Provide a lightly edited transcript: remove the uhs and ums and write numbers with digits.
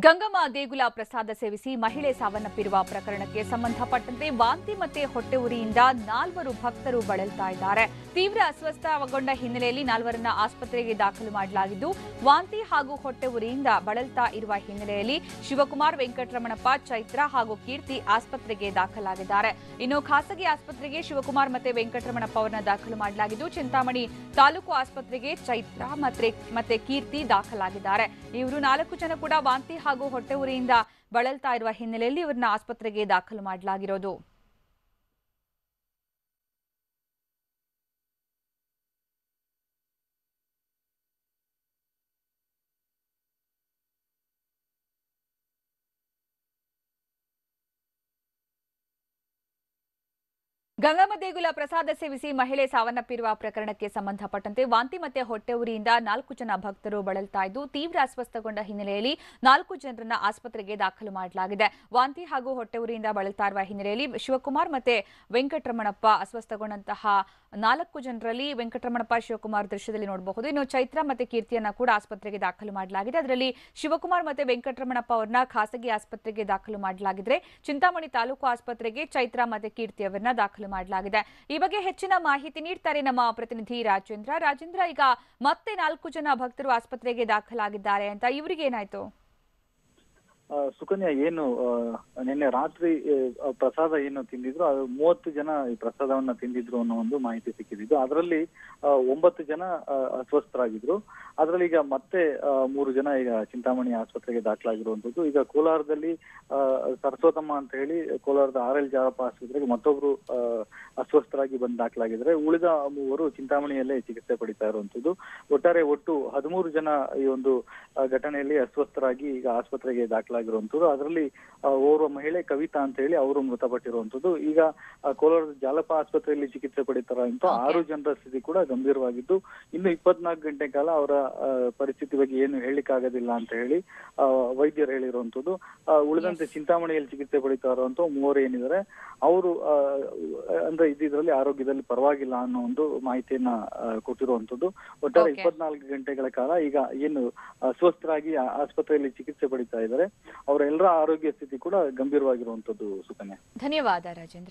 ಗಂಗಮ್ಮ ದೇಗುಲ ಪ್ರಸಾದ ಸೇವಿಸಿ ಮಹಿಳೆ ಸಾವನ್ನಪ್ಪಿರುವ ಪ್ರಕರಣಕ್ಕೆ ಸಂಬಂಧಪಟ್ಟಂತೆ ವಾಂತಿ ಮತ್ತೆ ಹೊಟ್ಟೆ ಉರಿಯಿಂದ 4 ಭಕ್ತರು ಬಳಲ್ತಾ ಇದ್ದಾರೆ. ತೀವ್ರ ಅಸ್ವಸ್ಥಗೊಂಡ ಹಿನ್ನೆಲೆಯಲ್ಲಿ 4ರನ್ನ ಆಸ್ಪತ್ರೆಗೆ ದಾಖಲು ಮಾಡಲಾಗಿದ್ದು, ವಾಂತಿ ಹಾಗೂ ಹೊಟ್ಟೆ ಉರಿಯಿಂದ ಬಳಲ್ತಾ ಇರುವ ಹಿನ್ನೆಲೆಯಲ್ಲಿ ಶಿವಕುಮಾರ್, ವೆಂಕಟರಮಣಪ್ಪ, ಚೈತ್ರ ಹಾಗೂ ಕೀರ್ತಿ ಆಸ್ಪತ್ರೆಗೆ ದಾಖಲಾಗಿದ್ದಾರೆ. ಇನ್ನು ಖಾಸಗಿ ಆಸ್ಪತ್ರೆಗೆ ಶಿವಕುಮಾರ್ ಮತ್ತೆ ವೆಂಕಟರಮಣಪ್ಪ ಅವರನ್ನ ದಾಖಲು ಮಾಡಲಾಗಿದ್ದು, ಚಿಂತಾಮಣಿ ತಾಲೂಕು ಆಸ್ಪತ್ರೆಗೆ ಚೈತ್ರ ಮತ್ತೆ ಕೀರ್ತಿ ದಾಖಲಾಗಿದ್ದಾರೆ. ಇವರು 4 ಜನ ಕೂಡ ವಾಂತಿ ಹಾಗೂ ಹೊಟ್ಟೆ ಉರಿಯಿಂದ ಬಳಲ್ತಾ ಇರುವ ಹಿನ್ನೆಲೆಯಲ್ಲಿ ಇವರನ್ನ ಆಸ್ಪತ್ರೆಗೆ ದಾಖಲು ಮಾಡಲಾಗಿರೋದು. ಗಂಗಮ್ಮ ದೇಗುಲ ಪ್ರಸಾದ ಸೇವಿಸಿ ಮಹಿಳೆ ಸಾವನ್ನಪ್ಪಿರುವ ಪ್ರಕರಣಕ್ಕೆ ಸಂಬಂಧಪಟ್ಟಂತೆ ವಾಂತಿ ಮತ್ತೆ ಹೊಟ್ಟೆ ಉರಿಯಿಂದ 4 ಜನ ಭಕ್ತರು ಬಳಲ್ತಾ ಇದ್ದು, ತೀವ್ರ ಅಸ್ವಸ್ಥಗೊಂಡ ಹಿನ್ನೆಲೆಯಲ್ಲಿ 4 ಜನರನ್ನ ಆಸ್ಪತ್ರೆಗೆ ದಾಖಲು ಮಾಡಲಾಗಿದೆ. ವಾಂತಿ ಹಾಗೂ ಹೊಟ್ಟೆ ಉರಿಯಿಂದ ಬಳಲ್ತಾ ಇರುವ ಹಿನ್ನೆಲೆಯಲ್ಲಿ ಶಿವಕುಮಾರ್ ಮತ್ತೆ ವೆಂಕಟರಮಣಪ್ಪ ಅಸ್ವಸ್ಥಗೊಂಡಂತಹ 4 ಜನರಲ್ಲಿ ವೆಂಕಟರಮಣಪ್ಪ, ಶಿವಕುಮಾರ್ ದೃಶ್ಯದಲ್ಲಿ ನೋಡಬಹುದು. ಇನ್ನು ಚೈತ್ರ ಮತ್ತೆ ಕೀರ್ತಿಯನ್ನ ಕೂಡ ಆಸ್ಪತ್ರೆಗೆ ದಾಖಲು ಮಾಡಲಾಗಿದೆ. ಅದರಲ್ಲಿ ಶಿವಕುಮಾರ್ ಮತ್ತೆ ವೆಂಕಟರಮಣಪ್ಪ ಅವರನ್ನ ಖಾಸಗಿ ಆಸ್ಪತ್ರೆಗೆ ದಾಖಲು ಮಾಡಲಾಗಿದ್ರೆ, ಚಿಂತಾಮಣಿ ತಾಲೂಕು ಆಸ್ಪತ್ರೆಗೆ ಚೈತ್ರ ಮತ್ತೆ ಕೀರ್ತಿ ಅವರನ್ನ ದಾಖಲು ಮಾಡಲಾಗಿದೆ. ಈ ಬಗ್ಗೆ ಹೆಚ್ಚಿನ ಮಾಹಿತಿ ನೀಡ್ತಾರೆ ನಮ್ಮ ಪ್ರತಿನಿಧಿ ರಾಜೇಂದ್ರ. ಈಗ ಮತ್ತೆ 4 ಜನ ಭಕ್ತರು ಆಸ್ಪತ್ರೆಗೆ ದಾಖಲಾಗಿದ್ದಾರೆ ಅಂತ, ಇವರಿಗೆ ಏನಾಯ್ತು? ಸುಕನ್ಯಾ, ಏನು ನಿನ್ನೆ ರಾತ್ರಿ ಪ್ರಸಾದ ಏನು ತಿಂದಿದ್ರು, ಅದು 30 ಜನ ಈ ಪ್ರಸಾದವನ್ನ ತಿಂದಿದ್ರು ಅನ್ನೋ ಒಂದು ಮಾಹಿತಿ ಸಿಕ್ಕಿದ್ದು. ಅದರಲ್ಲಿ 9 ಜನ ಅಸ್ವಸ್ಥರಾಗಿದ್ರು. ಅದರಲ್ಲಿ ಈಗ ಮತ್ತೆ 3 ಜನ ಈಗ ಚಿಂತಾಮಣಿ ಆಸ್ಪತ್ರೆಗೆ ದಾಖಲಾಗಿರುವಂತದ್ದು. ಈಗ ಕೋಲಾರದಲ್ಲಿ ಸರಸ್ವತಮ್ಮ ಅಂತ ಹೇಳಿ ಕೋಲಾರದ RL ಜಾರಪ್ಪ ಆಸ್ಪತ್ರೆಗೆ ಮತ್ತೊಬ್ರು ಅಸ್ವಸ್ಥರಾಗಿ ಬಂದು ದಾಖಲಾಗಿದ್ದಾರೆ. ಉಳಿದ 3 ಚಿಂತಾಮಣಿಯಲ್ಲೇ ಚಿಕಿತ್ಸೆ ಪಡಿತಾ ಇರುವಂತದ್ದು. ಒಟ್ಟಾರೆ 13 ಜನ ಈ ಒಂದು ಘಟನೆಯಲ್ಲಿ ಅಸ್ವಸ್ಥರಾಗಿ ಈಗ ಆಸ್ಪತ್ರೆಗೆ ದಾಖಲಾಗಿರುವಂತದ್ದು. ಅದರಲ್ಲಿ ಓರ್ವ ಮಹಿಳೆ ಕವಿತಾ ಅಂತ ಹೇಳಿ ಅವರು ಮೃತಪಟ್ಟಿರುವಂತದ್ದು. ಈಗ ಕೋಲಾರದ ಜಾಲಪ್ಪ ಆಸ್ಪತ್ರೆಯಲ್ಲಿ ಚಿಕಿತ್ಸೆ ಪಡಿತಾರಂತ 6 ಜನರ ಸ್ಥಿತಿ ಕೂಡ ಗಂಭೀರವಾಗಿದ್ದು, ಇನ್ನು 24 ಗಂಟೆ ಕಾಲ ಅವರ ಪರಿಸ್ಥಿತಿ ಬಗ್ಗೆ ಏನು ಹೇಳಿಕ್ಕಾಗೋದಿಲ್ಲ ಅಂತ ಹೇಳಿ ವೈದ್ಯರು ಹೇಳಿರುವಂತದ್ದು. ಉಳಿದಂತೆ ಚಿಂತಾಮಣಿಯಲ್ಲಿ ಚಿಕಿತ್ಸೆ ಪಡಿತಾ ಇರುವಂತ 3 ಏನಿದ್ದಾರೆ ಅವರು ಅಂದ್ರೆ ಇದರಲ್ಲಿ ಆರೋಗ್ಯದಲ್ಲಿ ಪರವಾಗಿಲ್ಲ ಅನ್ನೋ ಒಂದು ಮಾಹಿತಿಯನ್ನ ಕೊಟ್ಟಿರುವಂತದ್ದು. ಒಟ್ಟಾರೆ 24 ಗಂಟೆಗಳ ಕಾಲ ಈಗ ಏನು ಅಸ್ವಸ್ಥರಾಗಿ ಆಸ್ಪತ್ರೆಯಲ್ಲಿ ಚಿಕಿತ್ಸೆ ಪಡಿತಾ ಇದ್ದಾರೆ, ಅವರೆಲ್ಲರ ಆರೋಗ್ಯ ಸ್ಥಿತಿ ಕೂಡ ಗಂಭೀರವಾಗಿರುವಂತದ್ದು. ಸುಕನ್ಯಾ, ಧನ್ಯವಾದ ರಾಜೇಂದ್ರ.